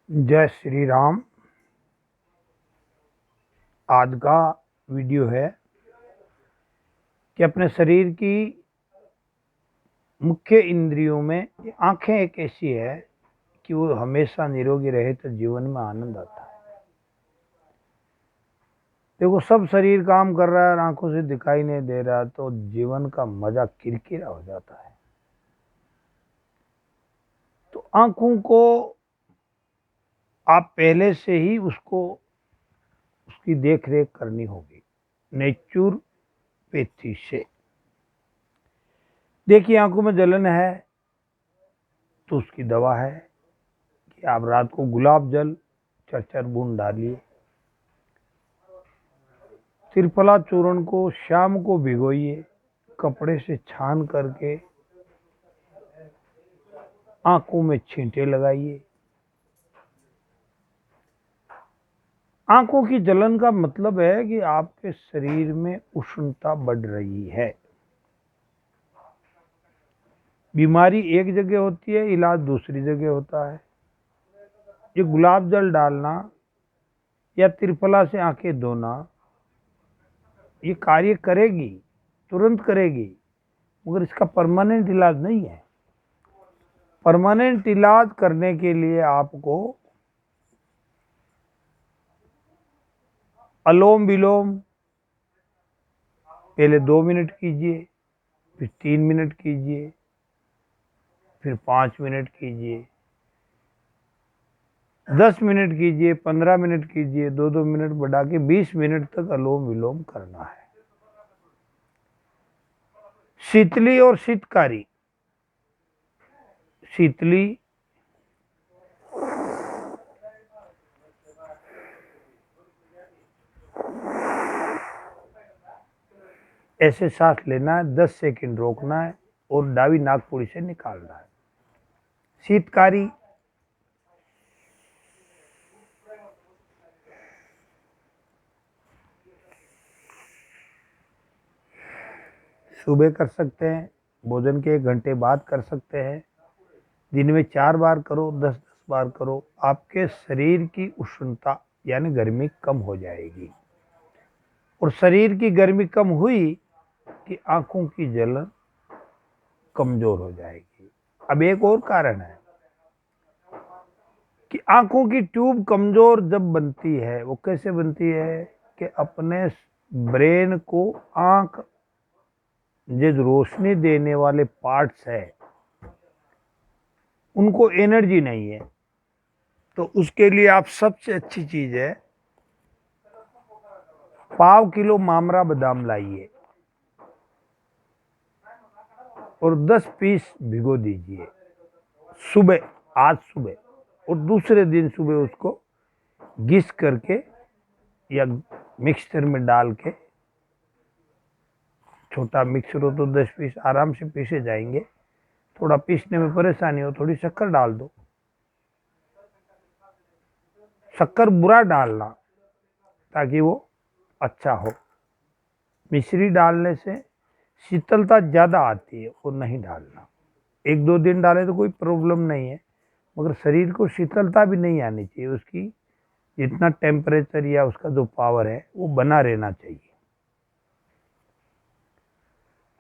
जय श्री राम। आज का वीडियो है कि अपने शरीर की मुख्य इंद्रियों में आंखें एक ऐसी है कि वो हमेशा निरोगी रहे तो जीवन में आनंद आता है। देखो, सब शरीर काम कर रहा है और आंखों से दिखाई नहीं दे रहा तो जीवन का मजा किरकिरा हो जाता है। तो आंखों को आप पहले से ही उसकी देख रेख करनी होगी नेचुरोपैथी से। देखिए, आंखों में जलन है तो उसकी दवा है कि आप रात को गुलाब जल 4-4 बूंद डालिए। त्रिफला चूर्ण को शाम को भिगोइए, कपड़े से छान करके आंखों में छींटे लगाइए। आंखों की जलन का मतलब है कि आपके शरीर में उष्णता बढ़ रही है। बीमारी एक जगह होती है, इलाज दूसरी जगह होता है। ये गुलाब जल डालना या त्रिफला से आंखें धोना ये कार्य करेगी, तुरंत करेगी, मगर इसका परमानेंट इलाज नहीं है। परमानेंट इलाज करने के लिए आपको अलोम विलोम पहले 2 मिनट कीजिए, फिर 3 मिनट कीजिए, फिर 5 मिनट कीजिए, 10 मिनट कीजिए, 15 मिनट कीजिए, 2-2 मिनट बढ़ा के 20 मिनट तक अलोम विलोम करना है। शीतली और शीतकारी। शीतली ऐसे सांस लेना है, 10 सेकंड रोकना है और दावी नाकपुरी से निकालना है। शीतकारी सुबह कर सकते हैं, भोजन के 1 घंटे बाद कर सकते हैं। दिन में 4 बार करो, 10-10 बार करो। आपके शरीर की उष्णता यानी गर्मी कम हो जाएगी और शरीर की गर्मी कम हुई कि आंखों की जलन कमजोर हो जाएगी। अब एक और कारण है कि आंखों की ट्यूब कमजोर जब बनती है, वो कैसे बनती है कि अपने ब्रेन को आंख जो रोशनी देने वाले पार्ट्स है उनको एनर्जी नहीं है। तो उसके लिए आप सबसे अच्छी चीज है, पाव किलो मामरा बादाम लाइए और 10 पीस भिगो दीजिए सुबह, आज सुबह, और दूसरे दिन सुबह उसको घिस करके या मिक्सचर में डाल के, छोटा मिक्सर हो तो 10 पीस आराम से पीसे जाएंगे। थोड़ा पीसने में परेशानी हो थोड़ी शक्कर डाल दो। शक्कर बुरा डालना ताकि वो अच्छा हो। मिश्री डालने से शीतलता ज़्यादा आती है, वो नहीं डालना। 1-2 दिन डाले तो कोई प्रॉब्लम नहीं है, मगर शरीर को शीतलता भी नहीं आनी चाहिए। उसकी जितना टेम्परेचर या उसका जो पावर है वो बना रहना चाहिए।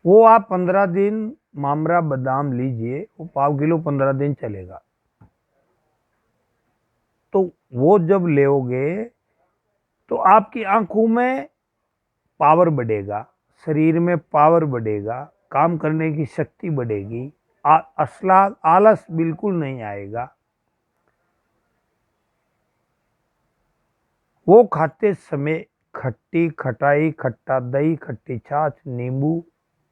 वो आप 15 दिन मामरा बादाम लीजिए, वो पाव किलो 15 दिन चलेगा। तो वो जब लेोगे तो आपकी आंखों में पावर बढ़ेगा, शरीर में पावर बढ़ेगा, काम करने की शक्ति बढ़ेगी, असला आलस बिल्कुल नहीं आएगा। वो खाते समय खट्टी खटाई, खट्टा दही, खट्टी छाछ, नींबू,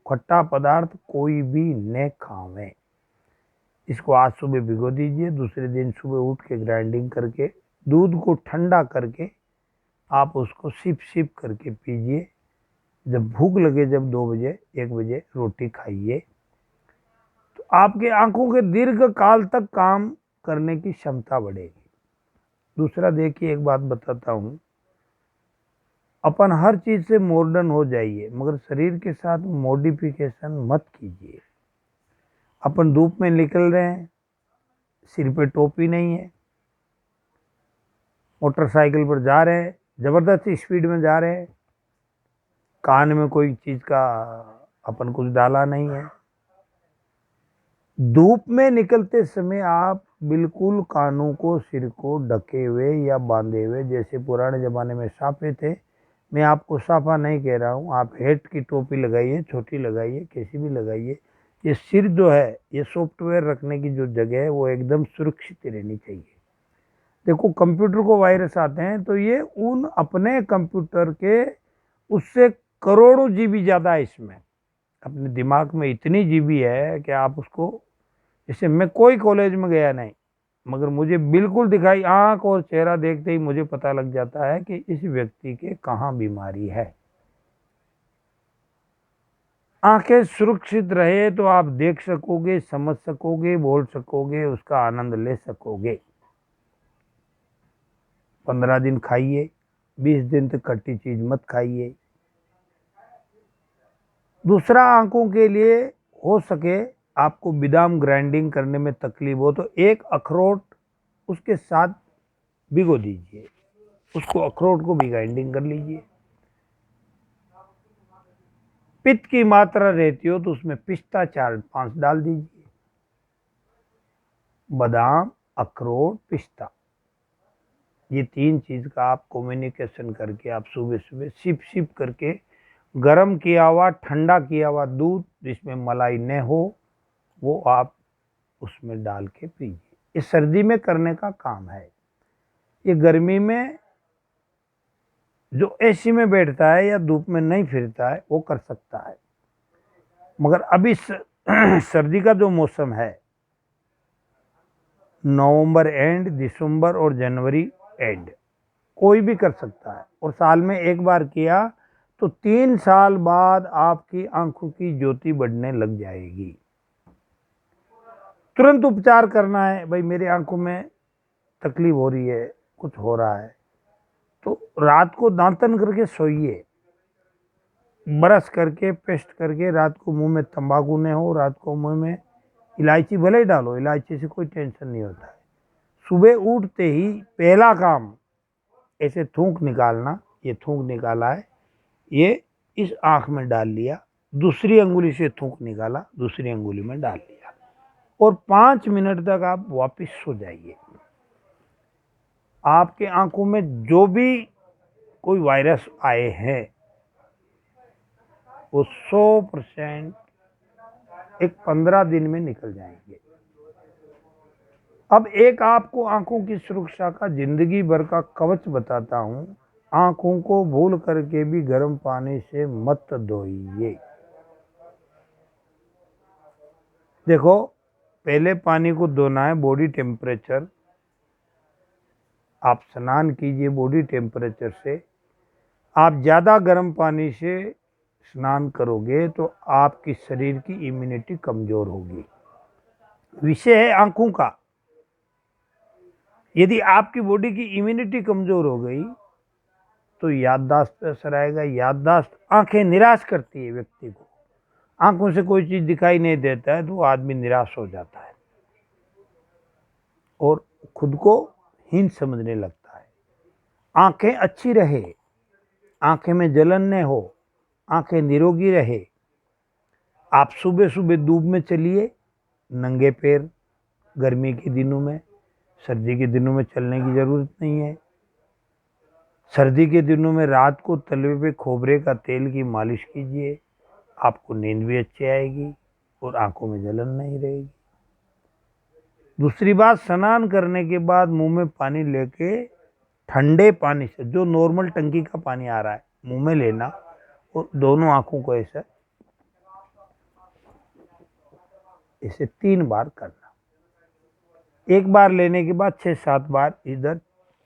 खट्टा पदार्थ कोई भी न खावें। इसको आज सुबह भिगो दीजिए, दूसरे दिन सुबह उठ के ग्राइंडिंग करके दूध को ठंडा करके आप उसको सिप सिप करके पीजिए। जब भूख लगे, जब 2 बजे 1 बजे रोटी खाइए, तो आपके आंखों के दीर्घ काल तक काम करने की क्षमता बढ़ेगी। दूसरा, देखिए एक बात बताता हूँ, अपन हर चीज से मॉडर्न हो जाइए मगर शरीर के साथ मॉडिफिकेशन मत कीजिए। अपन धूप में निकल रहे हैं, सिर पे टोपी नहीं है, मोटरसाइकिल पर जा रहे हैं, ज़बरदस्त स्पीड में जा रहे हैं, कान में कोई चीज़ का अपन कुछ डाला नहीं है। धूप में निकलते समय आप बिल्कुल कानों को, सिर को ढके हुए या बांधे हुए, जैसे पुराने ज़माने में साफे थे। मैं आपको साफा नहीं कह रहा हूँ, आप हेड की टोपी लगाइए, छोटी लगाइए, कैसी भी लगाइए। ये सिर जो है, ये सॉफ्टवेयर रखने की जो जगह है वो एकदम सुरक्षित रहनी चाहिए। देखो कंप्यूटर को वायरस आते हैं तो ये उन अपने कंप्यूटर के उससे करोड़ों जीबी ज़्यादा है इसमें। अपने दिमाग में इतनी जीबी है कि आप उसको, जैसे मैं कोई कॉलेज में गया नहीं, मगर मुझे बिल्कुल दिखाई, आंख और चेहरा देखते ही मुझे पता लग जाता है कि इस व्यक्ति के कहाँ बीमारी है। आंखें सुरक्षित रहे तो आप देख सकोगे, समझ सकोगे, बोल सकोगे, उसका आनंद ले सकोगे। 15 दिन खाइए, 20 दिन तक खट्टी चीज मत खाइए। दूसरा, आंखों के लिए हो सके आपको बादाम ग्राइंडिंग करने में तकलीफ हो तो एक अखरोट उसके साथ भिगो दीजिए, उसको अखरोट को भी ग्राइंडिंग कर लीजिए। पित्त की मात्रा रहती हो तो उसमें पिस्ता 4-5 डाल दीजिए। बादाम, अखरोट, पिस्ता, ये 3 चीज का आप कम्युनिकेशन करके आप सुबह सुबह सिप सिप करके गर्म किया हुआ, ठंडा किया हुआ दूध जिसमें मलाई न हो वो आप उसमें डाल के पीजिए। ये सर्दी में करने का काम है। ये गर्मी में जो एसी में बैठता है या धूप में नहीं फिरता है वो कर सकता है, मगर अभी सर्दी का जो मौसम है, नवंबर एंड, दिसंबर और जनवरी एंड, कोई भी कर सकता है। और साल में एक बार किया तो 3 साल बाद आपकी आंखों की ज्योति बढ़ने लग जाएगी। तुरंत उपचार करना है, भाई मेरी आंखों में तकलीफ हो रही है, कुछ हो रहा है, तो रात को दांतन करके सोइए, ब्रश करके, पेस्ट करके। रात को मुंह में तंबाकू न हो, रात को मुंह में इलायची भले ही डालो, इलायची से कोई टेंशन नहीं होता है। सुबह उठते ही पहला काम ऐसे थूक निकालना, ये थूक निकाला है, ये इस आंख में डाल लिया, दूसरी अंगुली से थूक निकाला, दूसरी अंगुली में डाल लिया, और 5 मिनट तक आप वापस सो जाइए। आपके आंखों में जो भी कोई वायरस आए हैं वो 100% एक 15 दिन में निकल जाएंगे। अब एक आपको आंखों की सुरक्षा का जिंदगी भर का कवच बताता हूं। आंखों को भूल करके भी गर्म पानी से मत धोइए। देखो, पहले पानी को धोना है बॉडी टेम्परेचर, आप स्नान कीजिए बॉडी टेम्परेचर से। आप ज़्यादा गर्म पानी से स्नान करोगे तो आपकी शरीर की इम्यूनिटी कमज़ोर होगी। विषय है आंखों का। यदि आपकी बॉडी की इम्यूनिटी कमज़ोर हो गई तो याददाश्त पर असर आएगा। याददाश्त, आंखें निराश करती है व्यक्ति को। आंखों से कोई चीज़ दिखाई नहीं देता है तो आदमी निराश हो जाता है और खुद को हीन समझने लगता है। आंखें अच्छी रहे, आंखें में जलन न हो, आंखें निरोगी रहे, आप सुबह सुबह धूप में चलिए नंगे पैर। गर्मी के दिनों में, सर्दी के दिनों में चलने की ज़रूरत नहीं है। सर्दी के दिनों में रात को तलवे पे खोबरे का तेल की मालिश कीजिए, आपको नींद भी अच्छी आएगी और आंखों में जलन नहीं रहेगी। दूसरी बात, स्नान करने के बाद मुंह में पानी लेके ठंडे पानी से, जो नॉर्मल टंकी का पानी आ रहा है, मुंह में लेना और दोनों आंखों को ऐसे 3 बार करना। एक बार लेने के बाद 6-7 बार इधर,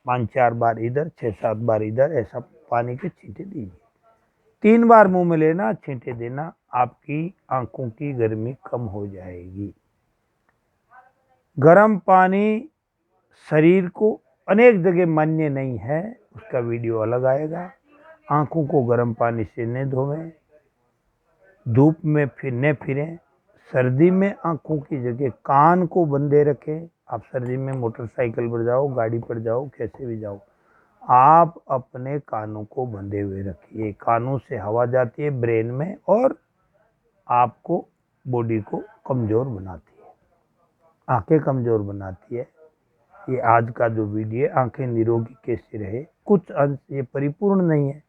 5-4 बार इधर, 6-7 बार इधर, ऐसा पानी के छींटे दीजिए। 3 बार मुंह में लेना, छींटे देना, आपकी आंखों की गर्मी कम हो जाएगी। गर्म पानी शरीर को अनेक जगह मान्य नहीं है, उसका वीडियो अलग आएगा। आंखों को गर्म पानी से न धोवें, धूप में फिर न फिरें। सर्दी में आंखों की जगह कान को बंदे रखें। आप सर्दी में मोटरसाइकिल पर जाओ, गाड़ी पर जाओ, कैसे भी जाओ, आप अपने कानों को बंधे हुए रखिए। कानों से हवा जाती है ब्रेन में और आपको बॉडी को कमज़ोर बनाती है, आंखें कमज़ोर बनाती है। ये आज का जो वीडियो है, आंखें निरोगी कैसे रहे, कुछ अंश ये परिपूर्ण नहीं है।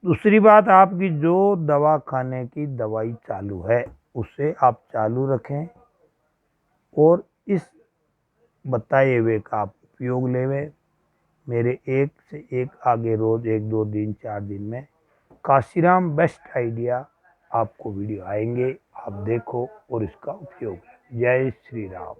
दूसरी बात, आपकी जो दवा खाने की दवाई चालू है उसे आप चालू रखें और इस बताए हुए का आप उपयोग लेवें। मेरे एक से एक आगे रोज़ 1 2 दिन 4 दिन में काशीराम बेस्ट आइडिया आपको वीडियो आएंगे, आप देखो और इसका उपयोग। जय श्री राम।